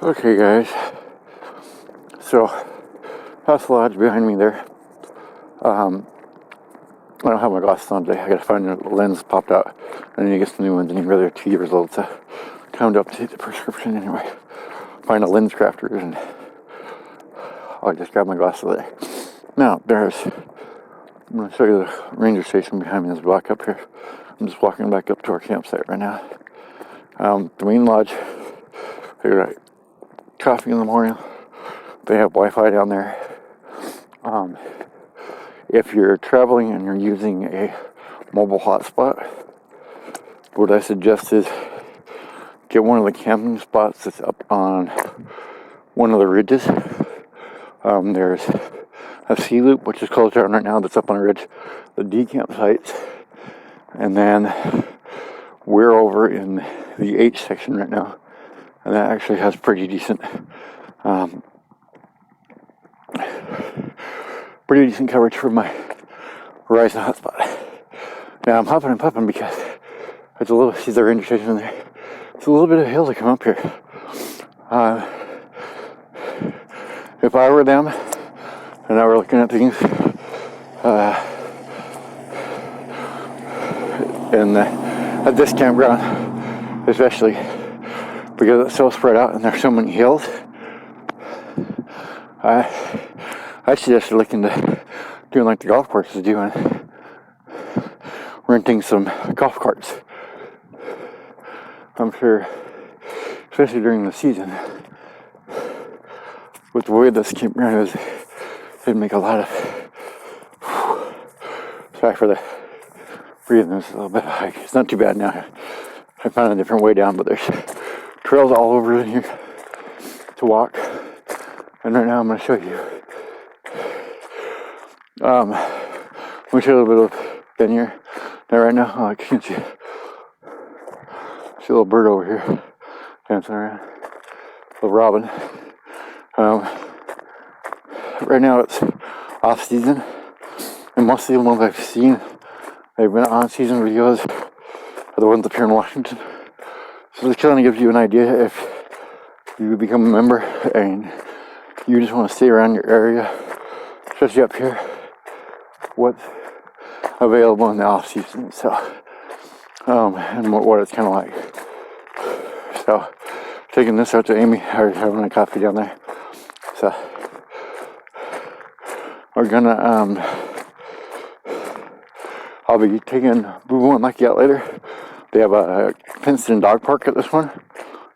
Okay guys, so that's the lodge behind me there. I don't have my glasses on today. I gotta find a lens popped out. I need to get some new ones, and they're 2 years old, so time to update the prescription anyway. Find a lens crafter, and I'll just grab my glasses there. Now, I'm gonna show you the ranger station behind me. There's a block up here. I'm just walking back up to our campsite right now. The main lodge, they got coffee in the morning. They have Wi-Fi down there. If you're traveling and you're using a mobile hotspot, what I suggest is get one of the camping spots that's up on one of the ridges. There's a sea loop, which is closed down right now, that's up on a ridge, the D campsites, and then we're over in the H section right now, and that actually has pretty decent coverage for my Verizon hotspot. Now I'm hopping and puffing because it's a little, see the ranger station in there, it's a little bit of a hill to come up here. If I were them and I were looking at things at this campground, especially because it's so spread out and there's so many hills, I suggest looking to doing like the golf course is doing, renting some golf carts. I'm sure, especially during the season, with the way this campground is, it'd make a lot of, sorry for the breathing, it's a little bit of a hike. It's not too bad now. I found a different way down, but there's trails all over in here to walk. And right now I'm going to show you. Let me show you a little bit of Ben here. Now right now, I can't see. See a little bird over here dancing around. Little robin. Right now it's off season, and most of the ones I've seen, they've been on season videos, are the ones up here in Washington. So this kind of gives you an idea if you become a member and you just want to stay around your area, especially up here, what's available in the off season. So, and what it's kind of like. So, taking this out to Amy, already having a coffee down there. So, we're gonna, I'll be taking Boo Boo and Lucky out later. They have a fenced-in dog park at this one,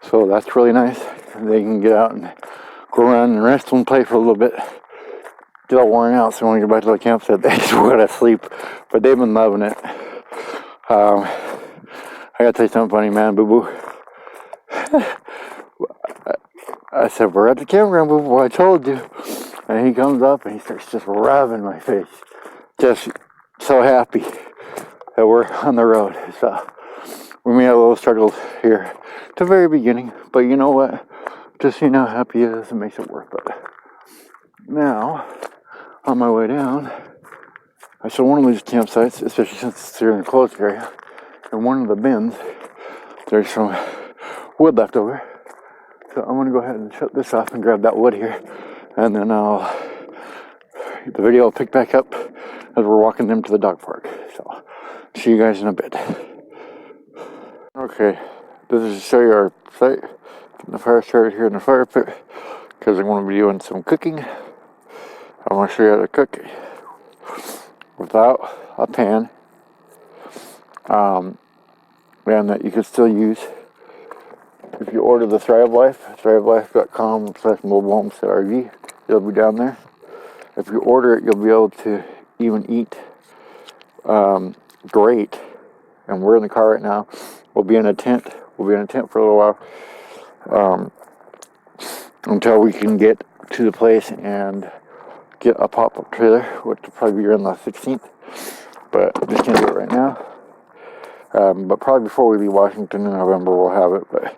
so that's really nice. They can get out and go around and rest and play for a little bit. Get all worn out, so when we get back to the campsite, they just go to sleep. But they've been loving it. I gotta tell you something funny, man, Boo Boo. I said, we're at the campground, Boo Boo, I told you. And he comes up and he starts just rubbing my face. Just so happy that we're on the road. So we may have a little struggles here at the very beginning, but you know what? Just seeing how happy he is, it makes it worth it. Now, on my way down, I saw one of these campsites, especially since it's here in a closed area, and one of the bins, there's some wood left over. So I'm going to go ahead and shut this off and grab that wood here, and then the video will pick back up as we're walking them to the dog park. So, see you guys in a bit. Okay, this is to show you our site. Getting the fire started here in the fire pit because I'm going to be doing some cooking. I want to show you how to cook without a pan, and that you can still use if you order the Thrive Life, thrivelife.com/mobilehomestead.rv. It'll be down there. If you order it, you'll be able to even eat great. And we're in the car right now. We'll be in a tent. We'll be in a tent for a little while until we can get to the place and get a pop-up trailer, which will probably be on the 16th. But just can't do it right now. But probably before we leave Washington in November, we'll have it. But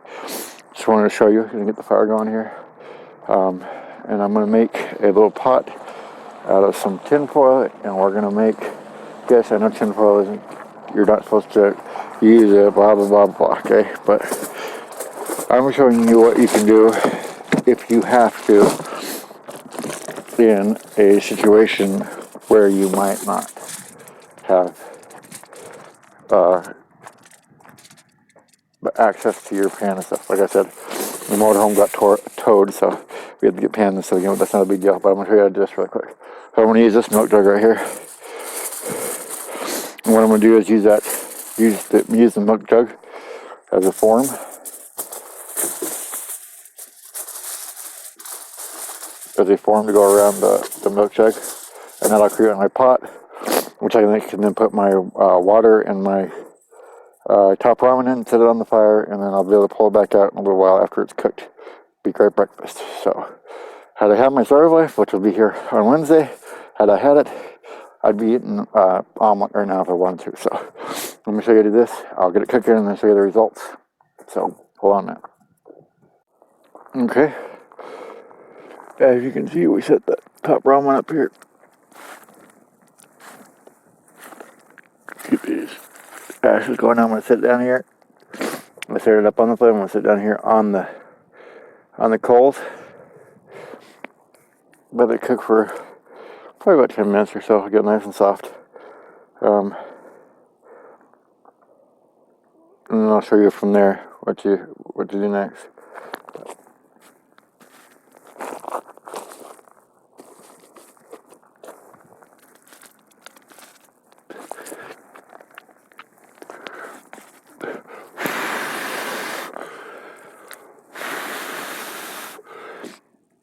just wanted to show you. Gonna get the fire going here. And I'm gonna make a little pot out of some tin foil, and we're gonna make. Yes, I know tin foil isn't. You're not supposed to use it. Blah blah blah blah. Okay, but I'm showing you what you can do if you have to in a situation where you might not have access to your pan and stuff. Like I said, the motorhome got towed, so we had to get pan and stuff again, but that's not a big deal. But I'm going to show you how to do this really quick. So I'm going to use this milk jug right here. And what I'm going to do is use the milk jug as a form. As a form to go around the milk jug. And that'll create my pot, which I can then put my water and my top ramen in, set it on the fire, and then I'll be able to pull it back out in a little while after it's cooked. Be great breakfast. So, had I had my Starve Life, which will be here on Wednesday, had I had it, I'd be eating omelet right now if I wanted to. So, let me show you how to do this. I'll get it cooking and then show you the results. So, hold on now. Okay. As you can see, we set the top ramen up here. Keep these ashes going. I'm going to sit down here. I set it up on the flame. I'm going to sit down here on the coals. Let it cook for probably about 10 minutes or so. Get nice and soft. And then I'll show you from there what you do next.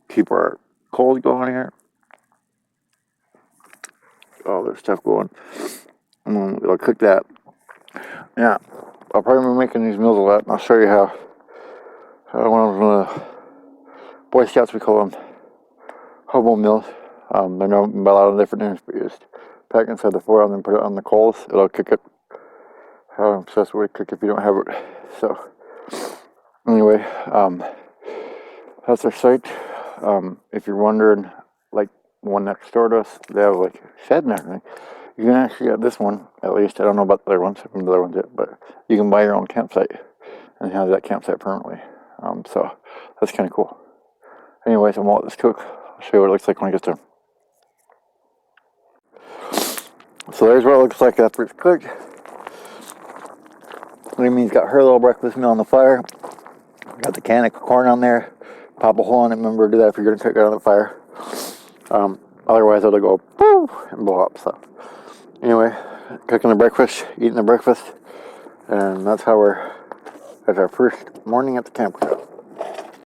Keep our coals going here. All this stuff going. And then we'll cook that. Yeah, I'll probably be making these meals a lot, and I'll show you how. One of the Boy Scouts, we call them hobo meals. They're known by a lot of different names, but you just pack inside the foil and then put it on the coals. It'll cook it. It's the best way to cook if you don't have it. So, anyway, that's our site. If you're wondering, like one next door to us, they have like a shed and everything. You can actually get this one, at least. I don't know about the other ones, but you can buy your own campsite and have that campsite permanently. So that's kind of cool. Anyways, I'm gonna let this cook. I'll show you what it looks like when it gets done. So there's what it looks like after it's cooked. Amy's got her little breakfast meal on the fire. Got the can of corn on there. Pop a hole in it. Remember to do that if you're going to cook it on the fire. Otherwise, it'll go poof and blow up. So, anyway, cooking the breakfast, eating the breakfast, and that's our first morning at the campground.